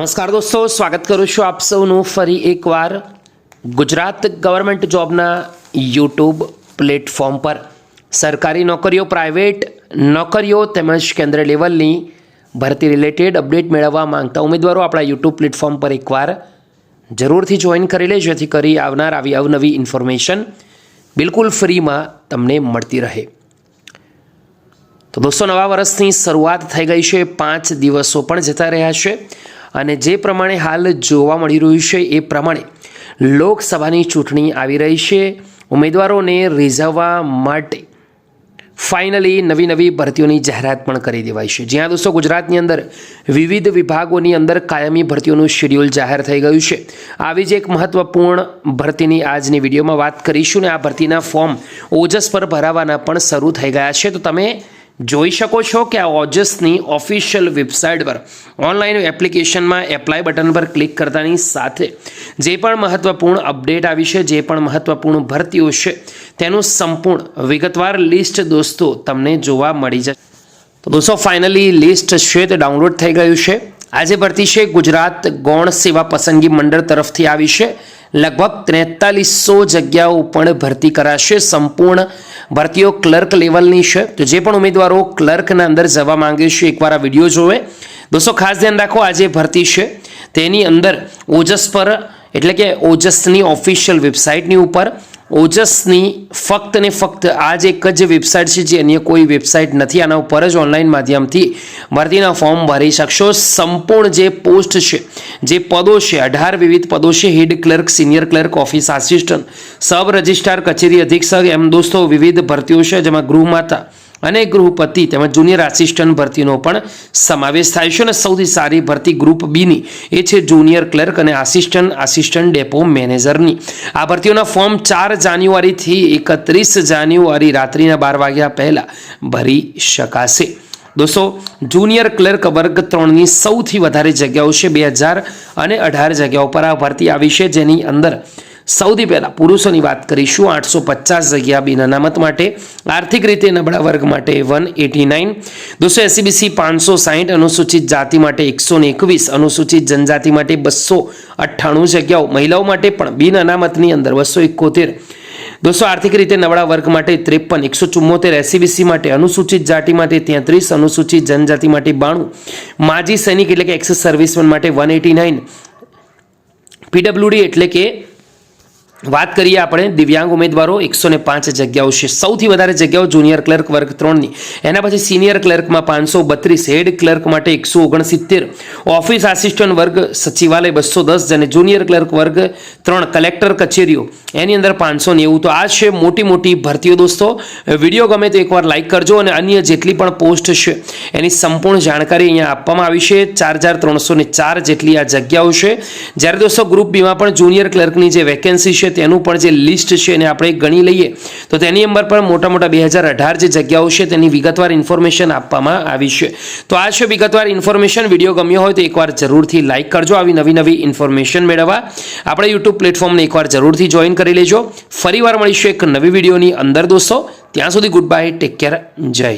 નમસ્કાર દોસ્તો, સ્વાગત કરું છું આપ સૌનું ફરી એકવાર ગુજરાત ગવર્મેન્ટ જોબના યુટ્યુબ પ્લેટફોર્મ પર। સરકારી નોકરીઓ, પ્રાઇવેટ નોકરીઓ તેમજ કેન્દ્ર લેવલની ભરતી રિલેટેડ અપડેટ મેળવવા માંગતા ઉમેદવારો આપણા યુટ્યુબ પ્લેટફોર્મ પર એકવાર જરૂરથી જોઈન કરી લે, જેથી કરી આવનાર આવી અવનવી ઇન્ફોર્મેશન બિલકુલ ફ્રીમાં તમને મળતી રહે। તો દોસ્તો, નવા વર્ષની શરૂઆત થઈ ગઈ છે, 5 દિવસો પણ જતા રહ્યા છે અને જે પ્રમાણે હાલ જોવા મળી રહ્યું છે એ પ્રમાણે લોકસભાની ચૂંટણી આવી રહી છે। ઉમેદવારોને રીઝવવા માટે ફાઇનલી નવી ભરતીઓની જાહેરાત પણ કરી દેવાઈ છે। જ્યાં દોસ્તો ગુજરાતની અંદર વિવિધ વિભાગોની અંદર કાયમી ભરતીઓનું શેડ્યુલ જાહેર થઈ ગયું છે। આવી જ એક મહત્વપૂર્ણ ભરતીની આજની વિડીયોમાં વાત કરીશું ને આ ભરતીના ફોર્મ ઓજસ પર ભરાવાના પણ શરૂ થઈ ગયા છે। તો તમે જોઈ શકો છો કે આ ઓજસની ઓફિશિયલ વેબસાઇટ પર ઓનલાઈન એપ્લિકેશનમાં એપ્લાય બટન પર ક્લિક કરતાની સાથે જે પણ મહત્વપૂર્ણ અપડેટ આવી છે, જે પણ મહત્વપૂર્ણ ભરતીઓ છે તેનું સંપૂર્ણ વિગતવાર લિસ્ટ દોસ્તો તમને જોવા મળી જશે। તો દોસ્તો, ફાઇનલી લિસ્ટ છે તે ડાઉનલોડ થઈ ગયું છે। આજે ભરતી છે ગુજરાત ગૌણ સેવા પસંદગી મંડળ તરફથી આવી છે। લગભગ 4300 જગ્યાઓ પણ ભરતી કરાશે। સંપૂર્ણ ભરતીઓ ક્લર્ક લેવલની છે। તો જે પણ ઉમેદવારો ક્લર્કના અંદર જવા માંગે છે એકવાર આ વિડીયો જોવે। દોસ્તો, ખાસ ધ્યાન રાખો, આ જે ભરતી છે તેની અંદર ઓજસ પર એટલે કે ઓજસની ઓફિશિયલ વેબસાઇટની ઉપર ઓજસની ફક્ત ને ફક્ત આ જ એક જ વેબસાઇટ છે, જે અન્ય કોઈ વેબસાઇટ નથી। આના ઉપર જ ઓનલાઈન માધ્યમથી ભરતીના ફોર્મ ભરી શકશો। સંપૂર્ણ જે પોસ્ટ છે, જે પદો છે, 18 વિવિધ પદો છે, head clerk, senior clerk, office assistant, sub registrar, કચેરી અધિક્ષક, એમ દોસ્તો વિવિધ ભરતીઓ છે, જેમાં ગૃહમાતા અને ગૃહપતિ તેમજ જુનિયર આસિસ્ટન્ટ ભરતીનો પણ સમાવેશ થાય છે। અને સૌથી સારી ભરતી ગ્રુપ બીની એ છે જુનિયર ક્લર્ક અને આસિસ્ટન્ટ ડેપો મેનેજરની। આ ભરતીઓના ફોર્મ 4 જાન્યુઆરીથી 31 જાન્યુઆરી રાત્રિના 12 વાગ્યા પહેલાં ભરી શકાશે। દોસ્તો, જુનિયર ક્લર્ક વર્ગ 3ની સૌથી વધારે જગ્યાઓ છે, 2018 જગ્યાઓ પર આ ભરતી આવી છે, જેની અંદર સૌથી પહેલાં પુરુષોની વાત કરીશું। 850 જગ્યા બિન અનામત માટે, આર્થિક રીતે નબળા વર્ગ માટે 189, દોસ્તો એસસીબીસી 560, અનુસૂચિત જાતિ માટે 121, અનુસૂચિત જનજાતિ માટે 298 જગ્યાઓ, મહિલાઓ માટે પણ બિન અનામતની અંદર 271, દોસ્તો આર્થિક રીતે નબળા વર્ગ માટે 53, 174 એસસીબીસી માટે, અનુસૂચિત જાતિ માટે 33, અનુસૂચિત જનજાતિ માટે 92, માજી સૈનિક એટલે કે એક્સ સર્વિસમેન માટે 189, પીડબ્લ્યુડી એટલે કે વાત કરીએ આપણે દિવ્યાંગ ઉમેદવારો 105 જગ્યાઓ છે। સૌથી વધારે જગ્યાઓ જુનિયર ક્લર્ક વર્ગ 3ની, એના પછી સિનિયર ક્લર્કમાં 532, હેડ ક્લર્ક માટે 169, ઓફિસ આસિસ્ટન્ટ વર્ગ સચિવાલય 210 અને જુનિયર ક્લર્ક વર્ગ 3 કલેક્ટર કચેરીઓ એની અંદર 590। તો આ છે મોટી ભરતીઓ। દોસ્તો, વિડીયો ગમે તો એકવાર લાઇક કરજો અને અન્ય જેટલી પણ પોસ્ટ છે એની સંપૂર્ણ જાણકારી અહીંયા આપવામાં આવી છે। 4304 જેટલી આ જગ્યાઓ છે। જ્યારે દોસ્તો ગ્રુપ બીમાં પણ જુનિયર ક્લર્કની જે વેકેન્સી છે તેનું પણ જે લિસ્ટ છે એને આપણે ગણી લઈએ તો તેની અંદર પણ મોટા 2018 જે જગ્યાઓ છે તેની વિગતવાર ઇન્ફોર્મેશન આપવામાં આવી છે। તો આ છે વિગતવાર ઇન્ફોર્મેશન। વિડીયો ગમ્યો હોય તો એકવાર જરૂરથી લાઇક કરજો। આવી નવી ઇન્ફોર્મેશન મેળવવા આપણે યુટ્યુબ પ્લેટફોર્મને એકવાર જરૂરથી જોઈન કરી લેજો। ફરીવાર મળીશું એક નવી વિડીયોની અંદર દોસ્તો। ત્યાં સુધી ગુડ બાય, ટેક કેર, જય।